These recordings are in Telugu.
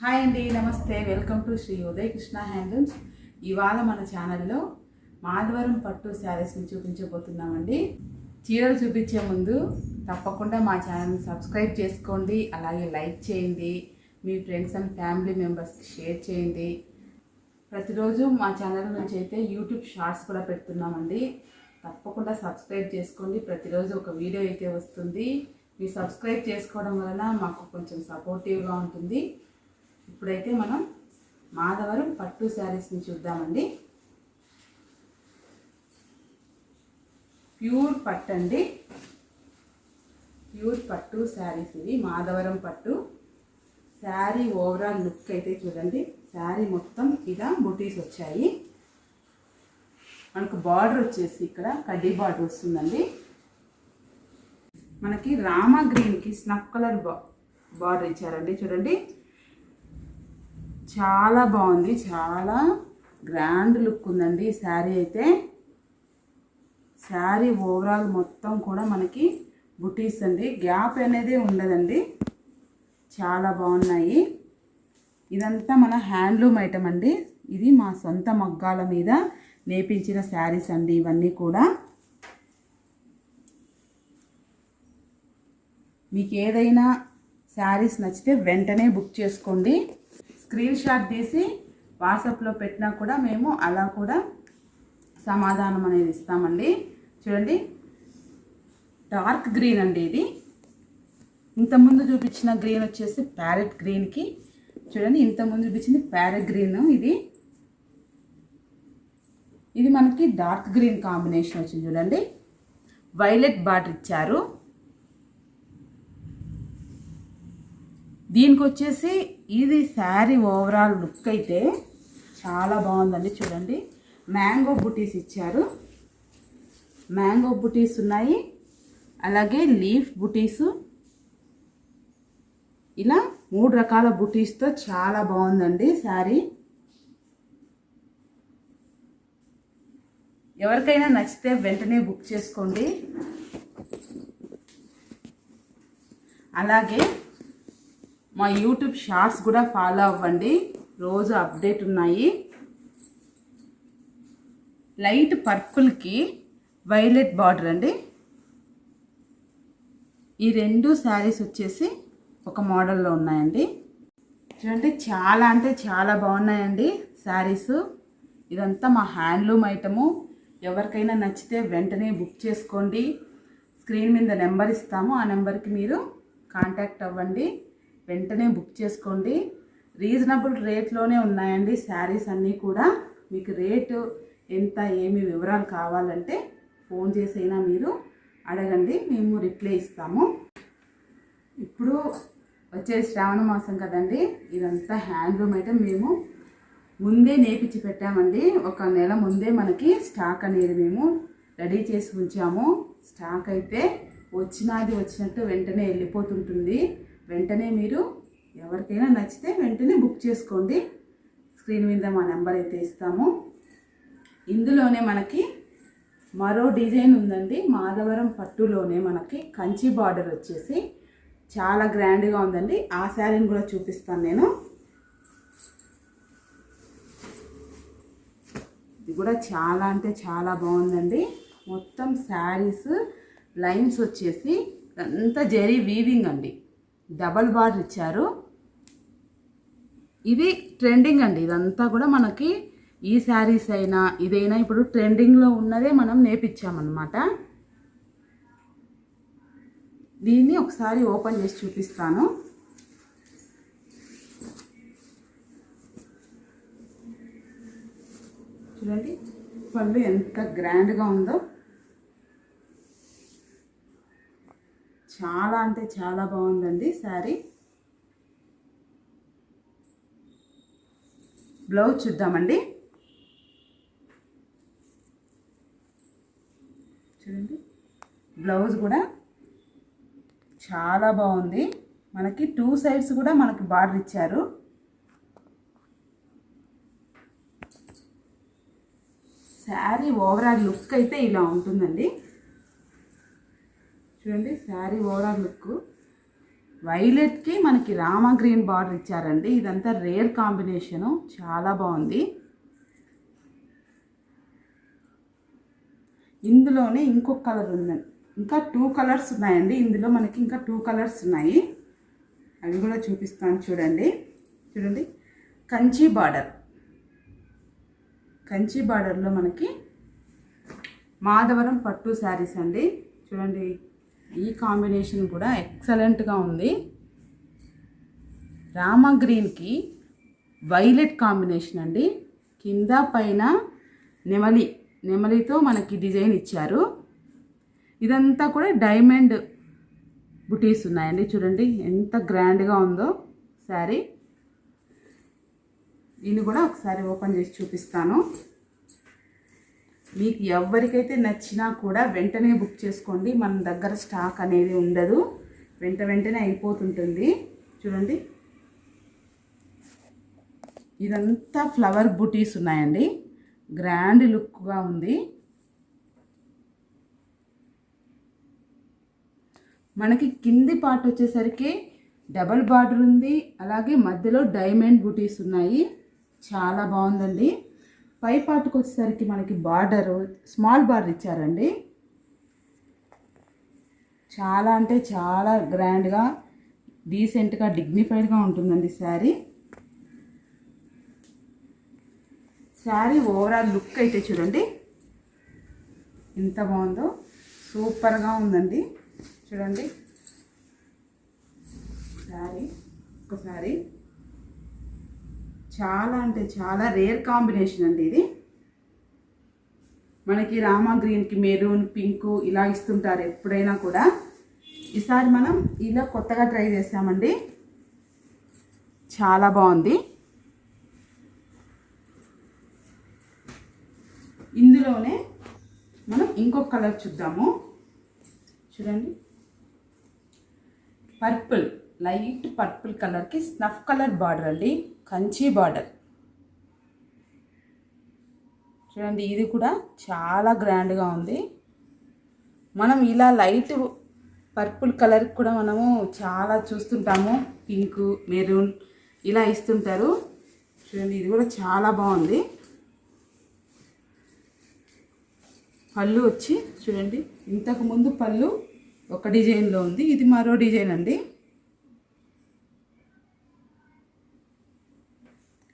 హాయ్ అండి, నమస్తే. Welcome to Shri Uday Krishna handlooms. ఇవాళ మన ఛానల్లో మాధవరం పట్టు శారీస్ని చూపించబోతున్నామండి. చీరలు చూపించే ముందు తప్పకుండా మా ఛానల్ని సబ్స్క్రైబ్ చేసుకోండి, అలాగే లైక్ చేయండి, మీ ఫ్రెండ్స్ అండ్ ఫ్యామిలీ మెంబర్స్కి షేర్ చేయండి. ప్రతిరోజు మా ఛానల్ నుంచి అయితే యూట్యూబ్ షార్ట్స్ కూడా పెడుతున్నామండి. తప్పకుండా సబ్స్క్రైబ్ చేసుకోండి. ప్రతిరోజు ఒక వీడియో అయితే వస్తుంది. మీరు సబ్స్క్రైబ్ చేసుకోవడం వలన మాకు కొంచెం సపోర్టివ్గా ఉంటుంది. ఇప్పుడైతే మనం మాధవరం పట్టు శారీస్ని చూద్దామండి. ప్యూర్ పట్టు అండి, ప్యూర్ పట్టు శారీస్ ఇవి. మాధవరం పట్టు శారీ ఓవరాల్ లుక్ అయితే చూడండి. శారీ మొత్తం ఇలా బుటీస్ వచ్చాయి. మనకు బార్డర్ వచ్చేసి ఇక్కడ కడ్డీ బార్డర్ వస్తుందండి. మనకి రామా గ్రీన్కి స్నఫ్ కలర్ బార్డర్ ఇచ్చారండి. చూడండి, చాలా బాగుంది, చాలా గ్రాండ్ లుక్ ఉందండి ఈ శారీ అయితే. శారీ ఓవరాల్ మొత్తం కూడా మనకి బుటీస్ అండి, గ్యాప్ అనేది ఉండదండి. చాలా బాగున్నాయి. ఇదంతా మన హ్యాండ్లూమ్ ఐటమ్ అండి. ఇది మా సొంత మగ్గాల మీద నేపించిన శారీస్ అండి ఇవన్నీ కూడా. మీకు ఏదైనా శారీస్ నచ్చితే వెంటనే బుక్ చేసుకోండి. స్క్రీన్ షాట్ తీసి వాట్సాప్లో పెట్టినా కూడా మేము అలా కూడా సమాధానం అనేది ఇస్తామండి. చూడండి, డార్క్ గ్రీన్ అండి ఇది. ఇంతకుముందు చూపించిన గ్రీన్ వచ్చేసి ప్యారెట్ గ్రీన్కి, చూడండి ఇంతకుముందు చూపించింది ప్యారెట్ గ్రీన్. ఇది మనకి డార్క్ గ్రీన్ కాంబినేషన్ వచ్చింది. చూడండి, వైలెట్ బార్డర్ ఇచ్చారు. దీనికి వచ్చేసి ఇది శారీ ఓవరాల్ లుక్ అయితే చాలా బాగుందండి. చూడండి, మ్యాంగో బుటీస్ ఇచ్చారు. మ్యాంగో బుటీస్ ఉన్నాయి, అలాగే లీఫ్ బుటీసు, ఇలా 3 రకాల బుటీస్తో చాలా బాగుందండి శారీ. ఎవరికైనా నచ్చితే వెంటనే బుక్ చేసుకోండి. అలాగే మా యూట్యూబ్ షార్ట్స్ కూడా ఫాలో అవ్వండి, రోజు అప్డేట్ ఉన్నాయి. లైట్ పర్పుల్కి వైలెట్ బార్డర్ అండి. ఈ 2 శారీస్ వచ్చేసి ఒక మోడల్లో ఉన్నాయండి. చూడండి, చాలా అంటే చాలా బాగున్నాయండి శారీస్. ఇదంతా మా హ్యాండ్లూమ్ ఐటము. ఎవరికైనా నచ్చితే వెంటనే బుక్ చేసుకోండి. స్క్రీన్ మీద నెంబర్ ఇస్తాము, ఆ నెంబర్కి మీరు కాంటాక్ట్ అవ్వండి. వెంటనే బుక్ చేసుకోండి. రీజనబుల్ రేట్లోనే ఉన్నాయండి శారీస్ అన్నీ కూడా. మీకు రేటు ఎంత, ఏమి వివరాలు కావాలంటే ఫోన్ చేసైనా మీరు అడగండి, మేము రిప్లై ఇస్తాము. ఇప్పుడు వచ్చే శ్రావణ మాసం కదండి, ఇదంతా హ్యాండ్లూమ్ ఐటమ్ మేము ముందే నేపించి పెట్టామండి. 1 నెల ముందే మనకి స్టాక్ అనేది మేము రెడీ చేసి ఉంచాము. స్టాక్ అయితే వచ్చినట్టు వెంటనే వెళ్ళిపోతుంటుంది. వెంటనే మీరు ఎవరికైనా నచ్చితే వెంటనే బుక్ చేసుకోండి. స్క్రీన్ మీద మా నెంబర్ అయితే ఇస్తాము. ఇందులోనే మనకి మరో డిజైన్ ఉందండి. మాధవరం పట్టులోనే మనకి కంచి బార్డర్ వచ్చేసి చాలా గ్రాండ్గా ఉందండి. ఆ శారీని కూడా చూపిస్తాను నేను. ఇది కూడా చాలా అంటే చాలా బాగుందండి. మొత్తం శారీస్ లైన్స్ వచ్చేసి అంతా జరీ వీవింగ్ అండి. డబల్ బార్డర్ ఇచ్చారు. ఇది ట్రెండింగ్ అండి. ఇదంతా కూడా మనకి ఈ శారీస్ అయినా ఇదైనా ఇప్పుడు ట్రెండింగ్లో ఉన్నదే మనం నేర్పించామన్నమాట. దీన్ని ఒకసారి ఓపెన్ చేసి చూపిస్తాను. చూడండి, పళ్ళు ఎంత గ్రాండ్గా ఉందో. చాలా అంటే చాలా బాగుందండి శారీ. బ్లౌజ్ చూద్దామండి. చూడండి, బ్లౌజ్ కూడా చాలా బాగుంది. మనకి 2 సైడ్స్ కూడా మనకి బార్డర్ ఇచ్చారు. శారీ ఓవరాల్ లుక్ అయితే ఇలా ఉంటుందండి. చూడండి, శారీ ఓవరాల్ లుక్ వైలెట్కి మనకి రామా గ్రీన్ బార్డర్ ఇచ్చారండి. ఇదంతా రేర్ కాంబినేషను, చాలా బాగుంది. ఇందులోనే ఇంకొక కలర్ ఉందండి, ఇంకా 2 కలర్స్ ఉన్నాయండి. ఇందులో మనకి ఇంకా 2 కలర్స్ ఉన్నాయి, అవి కూడా చూపిస్తాను చూడండి. చూడండి, కంచి బార్డర్, కంచి బార్డర్లో మనకి మాధవరం పట్టు శారీస్ అండి. చూడండి, ఈ కాంబినేషన్ కూడా ఎక్సలెంట్గా ఉంది. రామా గ్రీన్కి వైలెట్ కాంబినేషన్ అండి. కింద పైన నెమలితో మనకి డిజైన్ ఇచ్చారు. ఇదంతా కూడా డైమండ్ బుటీస్ ఉన్నాయండి. చూడండి ఎంత గ్రాండ్గా ఉందో శారీ. దీన్ని కూడా ఒకసారి ఓపెన్ చేసి చూపిస్తాను. మీకు ఎవరికైతే నచ్చినా కూడా వెంటనే బుక్ చేసుకోండి. మన దగ్గర స్టాక్ అనేది ఉండదు, వెంటనే అయిపోతుంటుంది. చూడండి, ఇదంతా ఫ్లవర్ బుటీస్ ఉన్నాయండి. గ్రాండ్ లుక్గా ఉంది. మనకి కింది పార్ట్ వచ్చేసరికి డబల్ బార్డర్ ఉంది, అలాగే మధ్యలో డైమండ్ బుటీస్ ఉన్నాయి. చాలా బాగుందండి. పై పార్ట్కి వచ్చేసరికి మనకి బార్డరు స్మాల్ బార్డర్ ఇచ్చారండి. చాలా అంటే చాలా గ్రాండ్గా, డీసెంట్గా, డిగ్నిఫైడ్గా ఉంటుందండి శారీ. శారీ ఓవరాల్ లుక్ అయితే చూడండి ఎంత బాగుందో, సూపర్గా ఉందండి. చూడండి శారీ, ఒకసారి చాలా అంటే చాలా రేర్ కాంబినేషన్ అండి ఇది. మనకి రామా గ్రీన్కి మెరూన్, పింక్ ఇలా ఇస్తుంటారు ఎప్పుడైనా కూడా. ఈసారి మనం ఇలా కొత్తగా ట్రై చేస్తామండి, చాలా బాగుంది. ఇందులోనే మనం ఇంకొక కలర్ చూద్దాము. చూడండి, పర్పుల్, లైట్ పర్పుల్ కలర్కి స్నఫ్ కలర్ బార్డర్ అండి, కంచి బార్డర్. చూడండి, ఇది కూడా చాలా గ్రాండ్గా ఉంది. మనం ఇలా లైట్ పర్పుల్ కలర్ కూడా మనము చాలా చూస్తుంటాము, పింక్, మెరూన్ ఇలా ఇస్తుంటారు. చూడండి, ఇది కూడా చాలా బాగుంది. పళ్ళు వచ్చి చూడండి, ఇంతకుముందు పళ్ళు ఒక డిజైన్లో ఉంది, ఇది మరో డిజైన్ అండి.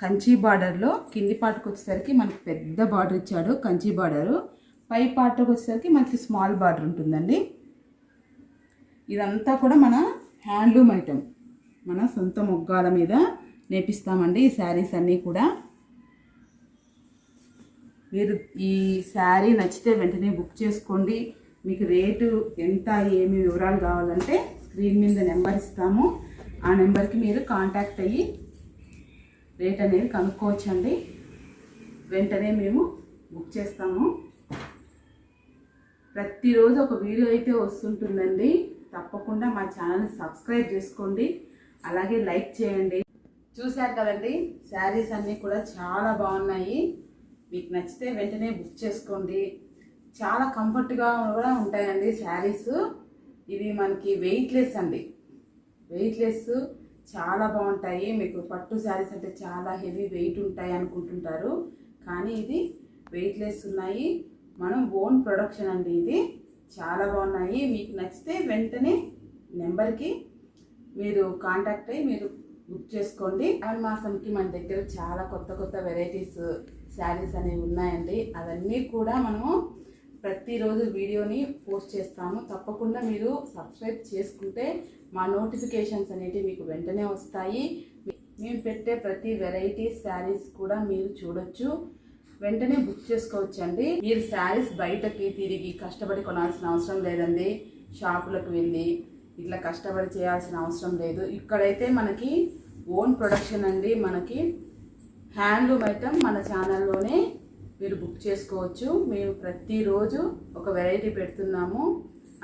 కంచి బార్డర్లో కింది పార్ట్కి వచ్చేసరికి మనకి పెద్ద బార్డర్ ఇచ్చాడు కంచి బార్డరు, పై పార్ట్కి వచ్చేసరికి మనకి స్మాల్ బార్డర్ ఉంటుందండి. ఇదంతా కూడా మన హ్యాండ్లూమ్ ఐటమ్, మన సొంత మొగ్గాల మీద నేపిస్తామండి ఈ శారీస్ అన్నీ కూడా. మీరు ఈ శారీ నచ్చితే వెంటనే బుక్ చేసుకోండి. మీకు రేటు ఎంత, ఏమి వివరాలు కావాలంటే స్క్రీన్ మీద నెంబర్ ఇస్తాము, ఆ నెంబర్కి మీరు కాంటాక్ట్ అయ్యి రేట్ అనేది కనుక్కోవచ్చండి. వెంటనే మేము బుక్ చేస్తాము. ప్రతిరోజు ఒక వీడియో అయితే వస్తుంటుందండి. తప్పకుండా మా ఛానల్ని సబ్స్క్రైబ్ చేసుకోండి, అలాగే లైక్ చేయండి. చూశారు కదండి, శారీస్ అన్నీ కూడా చాలా బాగున్నాయి. మీకు నచ్చితే వెంటనే బుక్ చేసుకోండి. చాలా కంఫర్ట్గా కూడా ఉంటాయండి శారీస్. ఇవి మనకి వెయిట్లెస్ అండి, వెయిట్లెస్ చాలా బాగుంటాయి. మీకు పట్టు శారీస్ అంటే చాలా హెవీ వెయిట్ ఉంటాయి అనుకుంటుంటారు, కానీ ఇది వెయిట్లెస్ ఉన్నాయి. మనం ఓన్ ప్రొడక్షన్ అండి, ఇది చాలా బాగున్నాయి. మీకు నచ్చితే వెంటనే నెంబర్కి మీరు కాంటాక్ట్ అయ్యి మీరు బుక్ చేసుకోండి. శ్రావణ మాసంకి మన దగ్గర చాలా కొత్త వెరైటీస్ శారీస్ అనేవి ఉన్నాయండి. అవన్నీ కూడా మనము ప్రతిరోజు వీడియోని పోస్ట్ చేస్తాము. తప్పకుండా మీరు సబ్స్క్రైబ్ చేసుకుంటే మా నోటిఫికేషన్స్ అనేవి మీకు వెంటనే వస్తాయి. మేము పెట్టే ప్రతి వెరైటీ శారీస్ కూడా మీరు చూడొచ్చు, వెంటనే బుక్ చేసుకోవచ్చండి. మీరు శారీస్ బయటకి తిరిగి కష్టపడి కొనాల్సిన అవసరం లేదండి. షాపులకు వెళ్ళి ఇట్లా కష్టపడి చేయాల్సిన అవసరం లేదు. ఇక్కడైతే మనకి ఓన్ ప్రొడక్షన్ అండి, మనకి హ్యాండ్లూమ్ ఐటమ్ మన ఛానల్లోనే మీరు బుక్ చేసుకోవచ్చు. మేము ప్రతిరోజు ఒక వెరైటీ పెడుతున్నాము,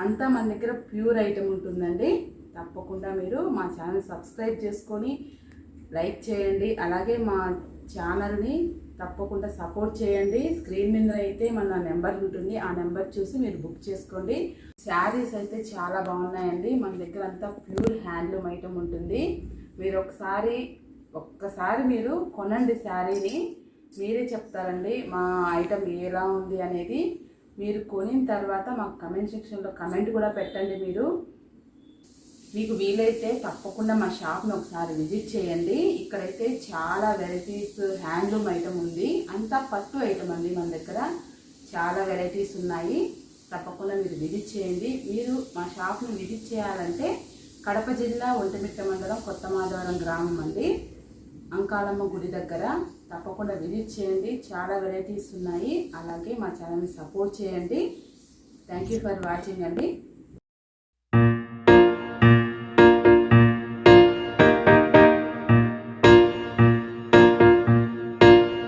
అంతా మన దగ్గర ప్యూర్ ఐటమ్ ఉంటుందండి. తప్పకుండా మీరు మా ఛానల్ సబ్స్క్రైబ్ చేసుకొని లైక్ చేయండి, అలాగే మా ఛానల్ని తప్పకుండా సపోర్ట్ చేయండి. స్క్రీన్ మీద అయితే మన నెంబర్ ఉంటుంది, ఆ నెంబర్ చూసి మీరు బుక్ చేసుకోండి. శారీస్ అయితే చాలా బాగున్నాయండి. మన దగ్గర అంతా ప్యూర్ హ్యాండ్లూమ్ ఐటమ్ ఉంటుంది. మీరు ఒక్కసారి మీరు కొనండి శారీని, మీరే చెప్తారండి మా ఐటమ్ ఎలా ఉంది అనేది. మీరు కొనిన తర్వాత మాకు కమెంట్ సెక్షన్లో కమెంట్ కూడా పెట్టండి. మీకు వీలైతే తప్పకుండా మా షాప్ని ఒకసారి విజిట్ చేయండి. ఇక్కడైతే చాలా వెరైటీస్ హ్యాండ్లూమ్ ఐటమ్ ఉంది, అంతా పట్టు ఐటమ్ అండి. మన దగ్గర చాలా వెరైటీస్ ఉన్నాయి. తప్పకుండా మీరు విజిట్ చేయండి. మీరు మా షాప్ని విజిట్ చేయాలంటే కడప జిల్లా ఒంటిమిట్ట మండలం కొత్త మాధవరం గ్రామం అండి, అంకాలమ్మ గుడి దగ్గర. తప్పకుండా విజిట్ చేయండి, చాలా వెరైటీస్ ఉన్నాయి. అలాగే మా ఛానల్ని సపోర్ట్ చేయండి. థ్యాంక్ యూ ఫర్ వాచింగ్ అండి.